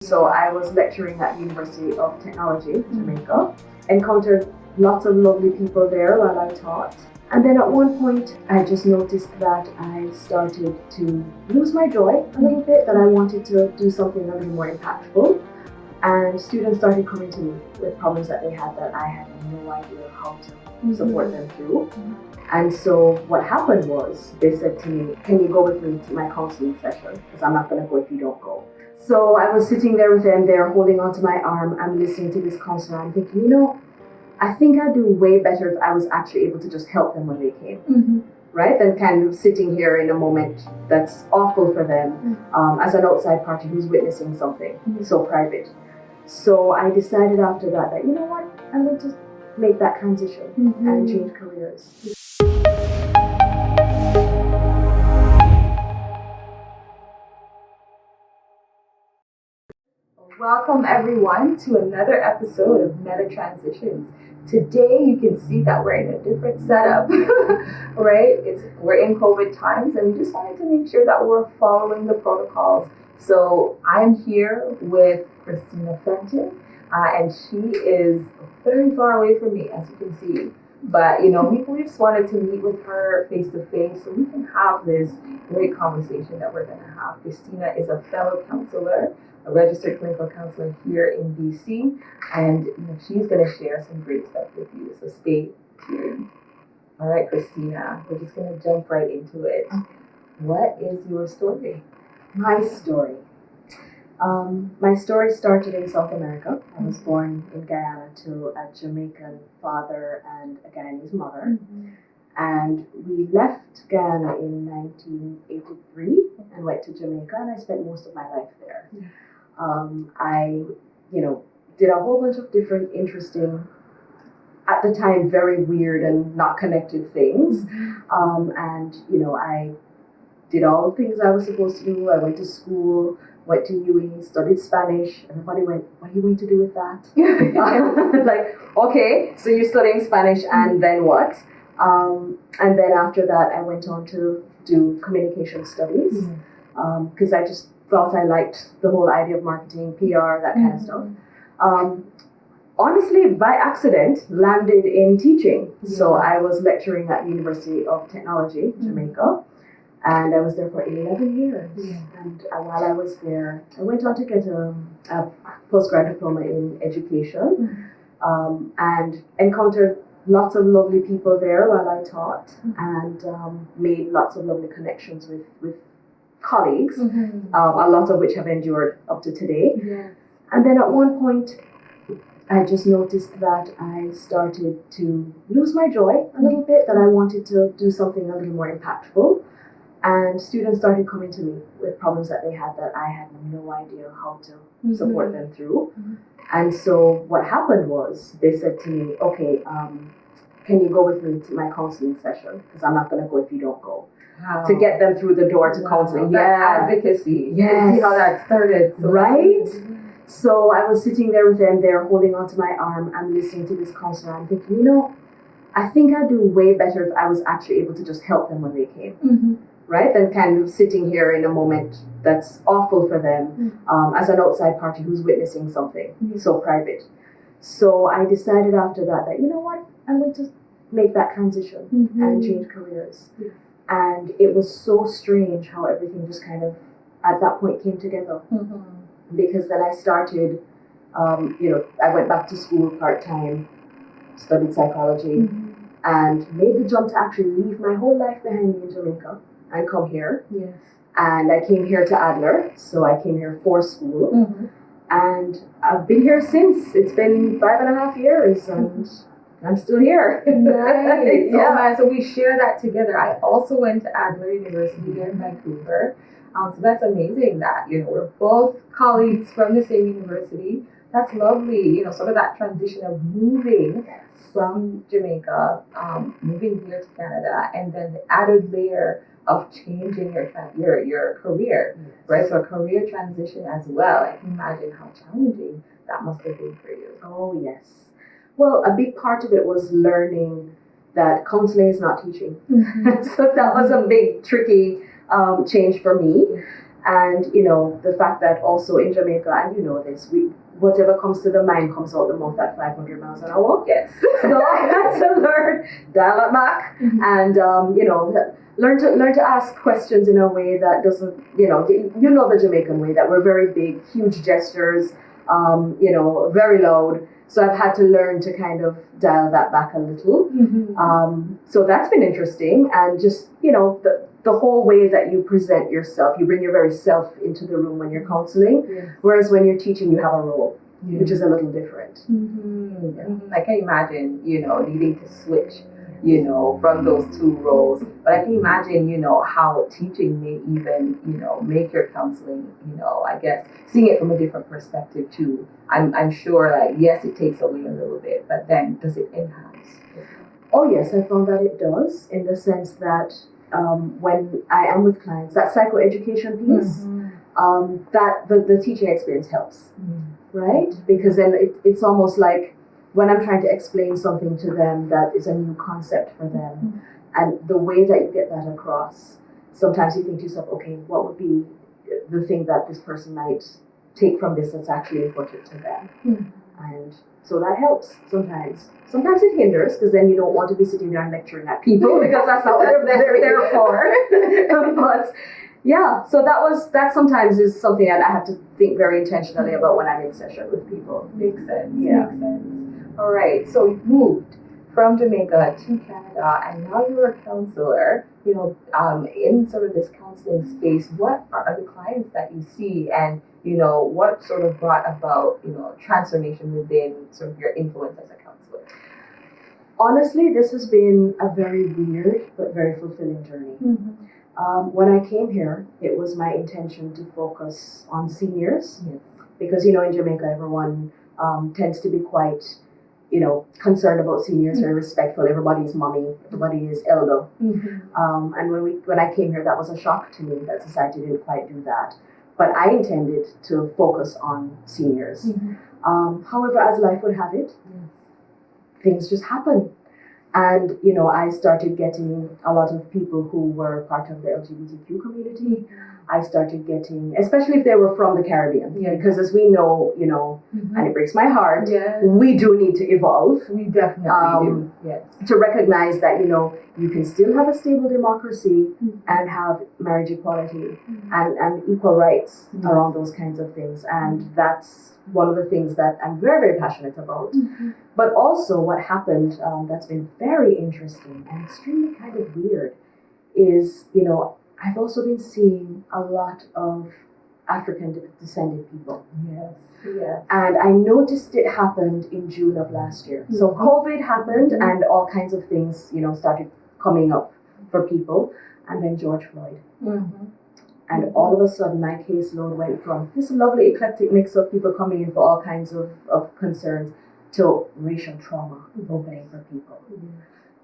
So I was lecturing at University of Technology, Jamaica, encountered lots of lovely people there while I taught. And then at one point, I just noticed that I started to lose my joy a little bit, that I wanted to do something a little more impactful. And students started coming to me with problems that they had that I had no idea how to support them through. And so what happened was they said to me, can you go with me to my counseling session? Because I'm not going to go if you don't go. So I was sitting there with them, they're holding onto my arm. I'm listening to this counselor. I'm thinking, I think I'd do way better if I was actually able to just help them when they came, right? Than kind of sitting here in a moment that's awful for them as an outside party who's witnessing something so private. So I decided after that, you know what, I'm going to make that transition and change careers. Welcome everyone to another episode of Meta Transitions. Today you can see that we're in a different setup, right? We're in COVID times and we just wanted to make sure that we're following the protocols. So I'm here with Christina Fenton and she is very far away from me, as you can see. But we just wanted to meet with her face to face so we can have this great conversation that we're going to have. Christina is a fellow counselor, a registered clinical counselor here in BC, and she's going to share some great stuff with you. So stay tuned. All right, Christina, we're just going to jump right into it. What is your story? My story. My story started in South America. I was born in Guyana to a Jamaican father and a Guyanese mother. And we left Guyana in 1983 and went to Jamaica, and I spent most of my life there. I, did a whole bunch of different interesting, at the time, very weird and not connected things. I did all the things I was supposed to do. I went to school, went to UE, studied Spanish. Everybody went, what are you going to do with that? Like, okay, so you're studying Spanish and then what? And then after that, I went on to do communication studies because I just thought I liked the whole idea of marketing, PR, that kind of stuff. Honestly, by accident, landed in teaching. So I was lecturing at University of Technology, Jamaica. And I was there for 11 years. And while I was there, I went on to get a postgrad diploma in education and encountered lots of lovely people there while I taught and made lots of lovely connections with colleagues, a lot of which have endured up to today. And then at one point, I just noticed that I started to lose my joy a little bit, that I wanted to do something a little more impactful. And students started coming to me with problems that they had that I had no idea how to support them through. And so what happened was they said to me, okay, can you go with me to my counseling session? Because I'm not going to go if you don't go. Wow. To get them through the door to counseling. Advocacy. Yes. See how that started. So right? So I was sitting there with them, they're holding onto my arm. I'm listening to this counselor. I'm thinking, I think I'd do way better if I was actually able to just help them when they came. Right? Than kind of sitting here in a moment that's awful for them as an outside party who's witnessing something so private. So I decided after that, I'm going to make that transition and change careers. And it was so strange how everything just kind of, at that point, came together. Because then I started, I went back to school part-time, studied psychology, and made the jump to actually leave my whole life behind me in Jamaica and come here. And I came here to Adler, so I came here for school. And I've been here since. It's been 5.5 years, and I'm still here. Nice. So we share that together. I also went to Adler University here in Vancouver. So that's amazing that, we're both colleagues from the same university. That's lovely, sort of that transition of moving from Jamaica, moving here to Canada, and then the added layer of changing your career, right? So a career transition as well. I can imagine how challenging that must have been for you. Oh, yes. Well, a big part of it was learning that counseling is not teaching. So that was a big, tricky change for me. And, the fact that also in Jamaica, and you know this, whatever comes to the mind comes out the mouth at 500 miles an hour. Yes. So I had to learn, dial it back, and, learn to ask questions in a way that doesn't, the Jamaican way, that we're very big, huge gestures, very loud. So I've had to learn to kind of dial that back a little. So that's been interesting. And just, the whole way that you present yourself, you bring your very self into the room when you're counseling. Yes. Whereas when you're teaching, you have a role, which is a little different. I can imagine, needing to switch, from those two roles. But I can imagine, how teaching may even, make your counseling, I guess, seeing it from a different perspective too. I'm sure that, yes, it takes away a little bit, but then does it enhance? Oh, yes, I found that it does, in the sense that when I am with clients, that psychoeducation piece, that the teaching experience helps, right? Because then it's almost like when I'm trying to explain something to them that is a new concept for them, and the way that you get that across, sometimes you think to yourself, okay, what would be the thing that this person might take from this that's actually important to them? And so that helps sometimes. Sometimes it hinders, because then you don't want to be sitting there and lecturing at people, because that's not what they're there for. But yeah, so that sometimes is something that I have to think very intentionally about when I'm in session with people. Makes sense. Yeah. Makes sense. All right. So you moved from Jamaica to Canada, and now you're a counselor. In sort of this counseling space, what are the clients that you see, and what sort of brought about transformation within sort of your influence as a counselor? Honestly, this has been a very weird but very fulfilling journey. When I came here, it was my intention to focus on seniors, because in Jamaica everyone tends to be quite concerned about seniors, very respectful. Everybody's mommy, everybody is elder. And when I came here, that was a shock to me that society didn't quite do that. But I intended to focus on seniors. However, as life would have it, things just happen. And, I started getting a lot of people who were part of the LGBTQ community. I started getting, especially if they were from the Caribbean, because as we know, and it breaks my heart, we do need to evolve. We definitely do. To recognize that, you can still have a stable democracy and have marriage equality and equal rights around those kinds of things. And that's one of the things that I'm very, very passionate about. But also what happened that's been very interesting and extremely kind of weird is, I've also been seeing a lot of African descended people. Yes. And I noticed it happened in June of last year. So COVID happened and all kinds of things, started coming up for people. And then George Floyd. And all of a sudden my caseload went from this lovely eclectic mix of people coming in for all kinds of concerns to racial trauma opening for people.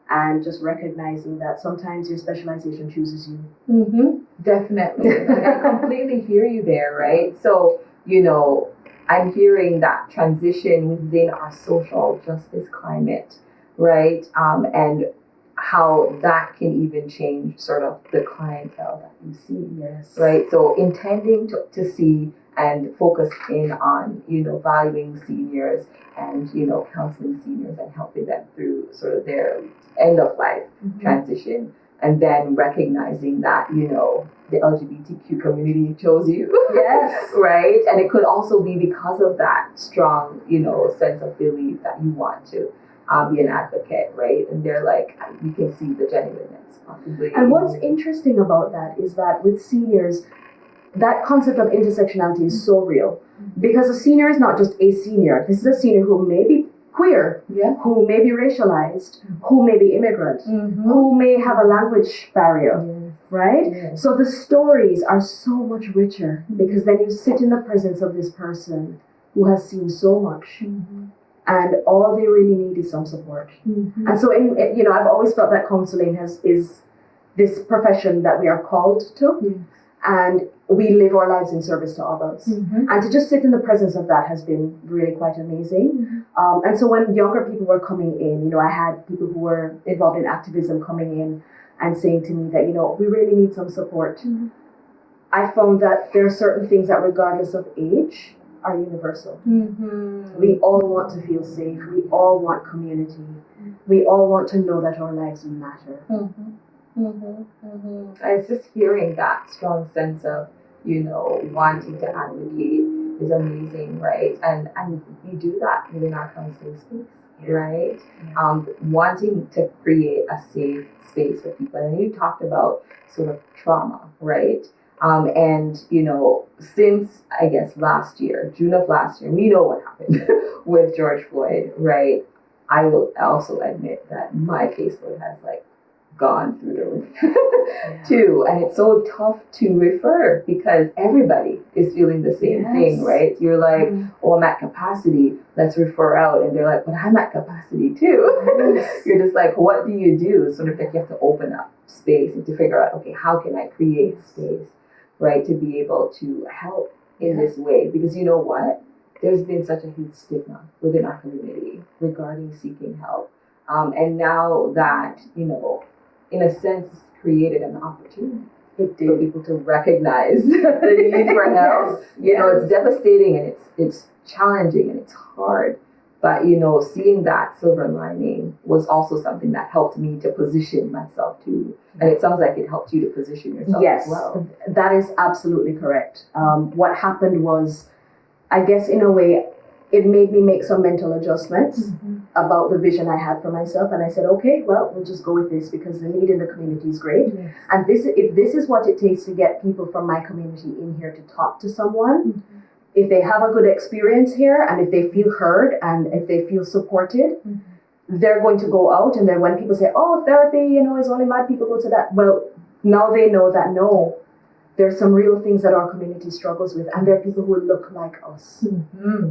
And just recognizing that sometimes your specialization chooses you. Definitely. I completely hear you there, right? So, I'm hearing that transition within our social justice climate, right? And how that can even change sort of the clientele that you see. Yes. Right? So intending to see and focus in on, valuing seniors and, counseling seniors and helping them through sort of their end of life transition. And then recognizing that, the LGBTQ community chose you. Yes. Right? And it could also be because of that strong, sense of belief that you want to be an advocate, right? And they're like, you can see the genuineness possibly. And what's interesting about that is that with seniors, that concept of intersectionality is so real. Because a senior is not just a senior. This is a senior who may be queer, who may be racialized, who may be immigrant, who may have a language barrier, right? So the stories are so much richer because then you sit in the presence of this person who has seen so much. And all they really need is some support. And so, I've always felt that counseling is this profession that we are called to. And we live our lives in service to others. And to just sit in the presence of that has been really quite amazing. And so when younger people were coming in, I had people who were involved in activism coming in and saying to me that, we really need some support. I found that there are certain things that, regardless of age, are universal. We all want to feel safe. We all want community. We all want to know that our lives matter. I was just hearing that strong sense of, wanting to advocate is amazing, right? And you do that within our counseling space, right? Wanting to create a safe space for people. And you talked about sort of trauma, right? And since I guess last year, June of last year, we know what happened with George Floyd, right? I will also admit that my caseload has gone through the roof too, and it's so tough to refer because everybody is feeling the same thing, right? You're like, oh, I'm at capacity, let's refer out, and they're like, but I'm at capacity too. You're just like, what do you do? Sort of like you have to open up space and to figure out, okay, how can I create space, right, to be able to help in this way? Because you know what? There's been such a huge stigma within our community regarding seeking help. And now that, in a sense, it's created an opportunity for people to recognize the need for help. It's devastating and it's challenging and it's hard. But, seeing that silver lining was also something that helped me to position myself too. And it sounds like it helped you to position yourself as well. Yes, that is absolutely correct. What happened was, I guess in a way, it made me make some mental adjustments about the vision I had for myself. And I said, okay, well, we'll just go with this because the need in the community is great. Yes. And if this is what it takes to get people from my community in here to talk to someone, if they have a good experience here and if they feel heard and if they feel supported, they're going to go out. And then when people say, oh, therapy, it's only mad people go to that. Well, now they know that there's some real things that our community struggles with, and there are people who look like us,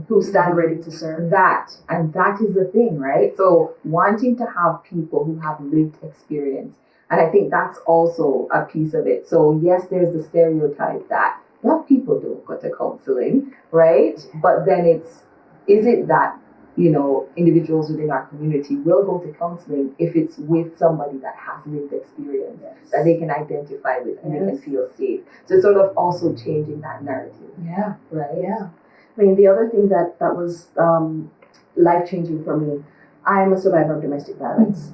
who stand ready to serve. And that is the thing, right? So wanting to have people who have lived experience, and I think that's also a piece of it. So yes, there's the stereotype that Black people don't go to counseling, right? But then is it that individuals within our community will go to counseling if it's with somebody that has lived experience, that they can identify with and they can feel safe. So sort of also changing that narrative. Yeah. Right? Yeah. I mean, the other thing that was life-changing for me, I'm a survivor of domestic violence.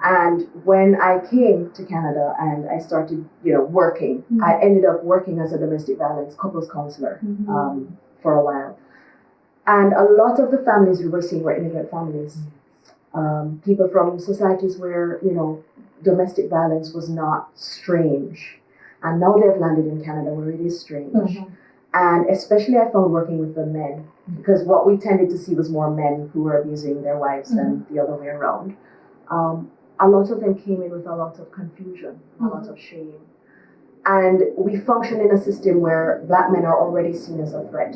And when I came to Canada and I started, working, I ended up working as a domestic violence couples counselor for a while. And a lot of the families we were seeing were immigrant families. People from societies where, domestic violence was not strange. And now they've landed in Canada where it is strange. And especially I found working with the men, because what we tended to see was more men who were abusing their wives than the other way around. A lot of them came in with a lot of confusion, a lot of shame. And we function in a system where Black men are already seen as a threat.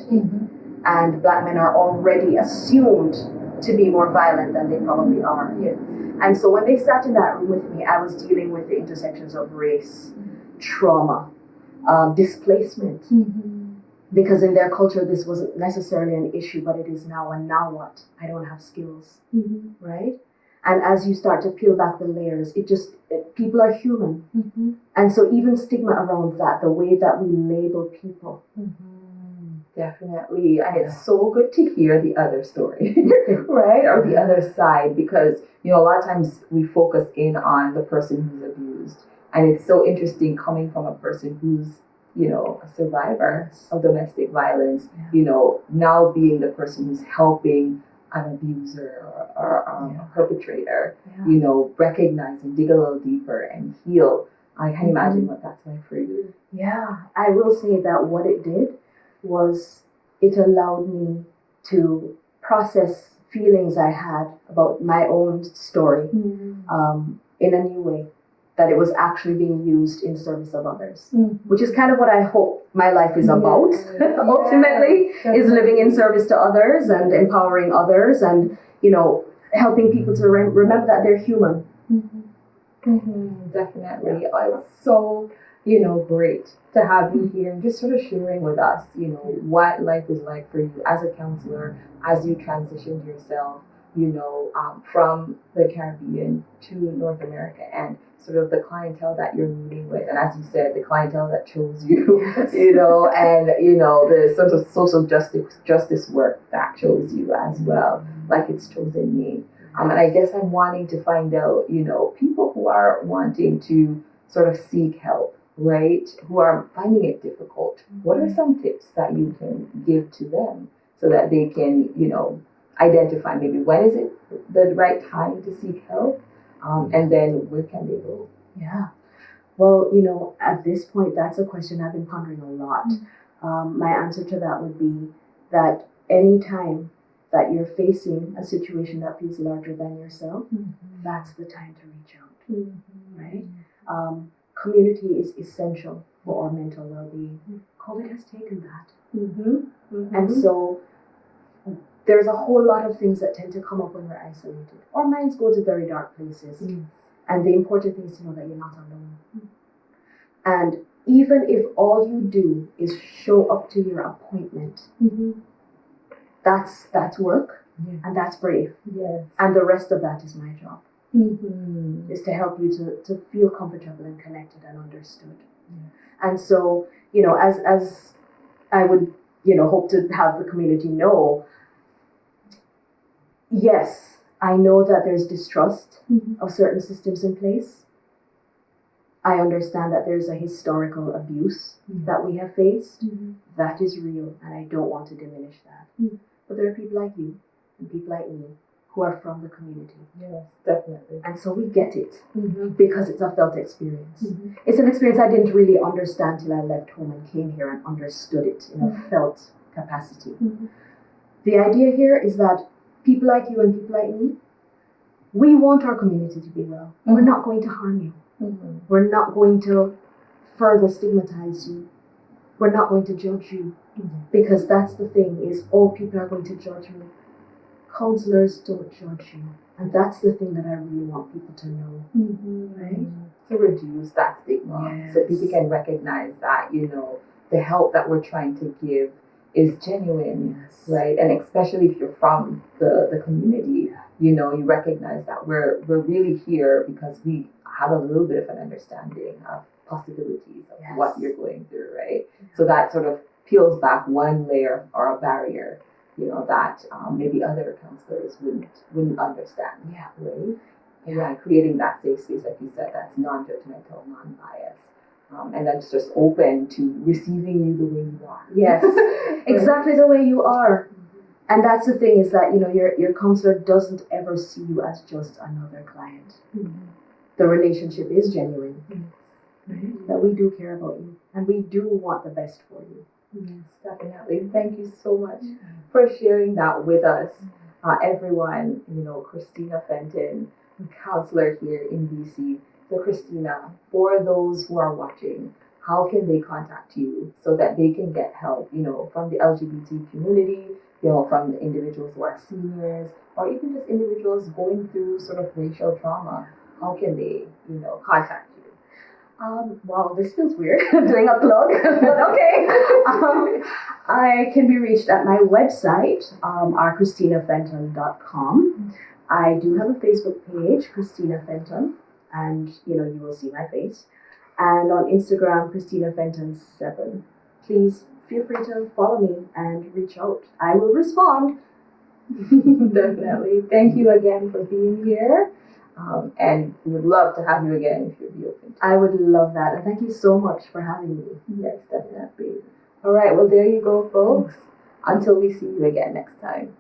And Black men are already assumed to be more violent than they probably are. And so when they sat in that room with me, I was dealing with the intersections of race, trauma, displacement. Because in their culture, this wasn't necessarily an issue, but it is now. And now what? I don't have skills, right? And as you start to peel back the layers, people are human. And so even stigma around that, the way that we label people. Definitely. And it's so good to hear the other story, right? Or the other side, because, a lot of times we focus in on the person who's abused. And it's so interesting coming from a person who's, a survivor of domestic violence, now being the person who's helping an abuser or a perpetrator, recognize and dig a little deeper and heal. I can imagine what that's like for you. Yeah, I will say that what it did was it allowed me to process feelings I had about my own story in a new way, that it was actually being used in service of others, which is kind of what I hope my life is about. Ultimately, is living in service to others and empowering others and, helping people to remember that they're human. Definitely. It's so, great to have you here and just sort of sharing with us, what life is like for you as a counselor, as you transitioned yourself from the Caribbean to North America, and sort of the clientele that you're meeting with, and as you said, the clientele that chose you, Yes. and the sort of social justice work that chose you as well, like it's chosen me. And I guess I'm wanting to find out, people who are wanting to sort of seek help, right? Who are finding it difficult. What are some tips that you can give to them so that they can, identify maybe when is it the right time to seek help, and then where can they go? Yeah. Well, at this point, that's a question I've been pondering a lot. My answer to that would be that anytime that you're facing a situation that feels larger than yourself, that's the time to reach out, right? Community is essential for our mental well-being. COVID has taken that. And so there's a whole lot of things that tend to come up when we're isolated. Our minds go to very dark places. And the important thing is to know that you're not alone. And even if all you do is show up to your appointment, that's work, and that's brave. Yes. And the rest of that is my job. Is to help you to feel comfortable and connected and understood. And so, as I would, hope to have the community know, yes, I know that there's distrust of certain systems in place. I understand that there's a historical abuse that we have faced. That is real, and I don't want to diminish that. But there are people like you and people like me who are from the community. Yes, definitely. And so we get it because it's a felt experience. It's an experience I didn't really understand till I left home and came here and understood it in a felt capacity. The idea here is that people like you and people like me, we want our community to be well. We're not going to harm you. We're not going to further stigmatize you. We're not going to judge you. Because that's the thing, is all people are going to judge me. Counselors don't judge you. And that's the thing that I really want people to know. Right? To reduce that stigma. So people can recognize that, the help that we're trying to give is genuine, right? And especially if you're from the community, you recognize that we're really here because we have a little bit of an understanding of possibilities of what you're going through, right? So that sort of peels back one layer or a barrier, that maybe other counselors wouldn't understand, right? Creating that safe space, like you said, that's non-judgmental, non-biased. And that's just open to receiving you the way you are. Yes, exactly the way you are. And that's the thing, is that, your counselor doesn't ever see you as just another client. The relationship is genuine. That we do care about you and we do want the best for you. Yes, definitely. Thank you so much for sharing that with us. Everyone, Christina Fenton, counselor here in BC. So Christina, for those who are watching, how can they contact you so that they can get help, from the LGBT community, from the individuals who are seniors, or even just individuals going through sort of racial trauma? How can they, contact you? Wow, this feels weird, doing a plug, but okay. I can be reached at my website, christinafenton.com. I do have a Facebook page, Christina Fenton, and you will see my face. And on Instagram, Christina Fenton 7. Please feel free to follow me and reach out. I will respond. Definitely. Thank you again for being here. And we would love to have you again if you'd be open to it. I would love that. And thank you so much for having me. Yes, definitely. All right. Well, there you go, folks. Until we see you again next time.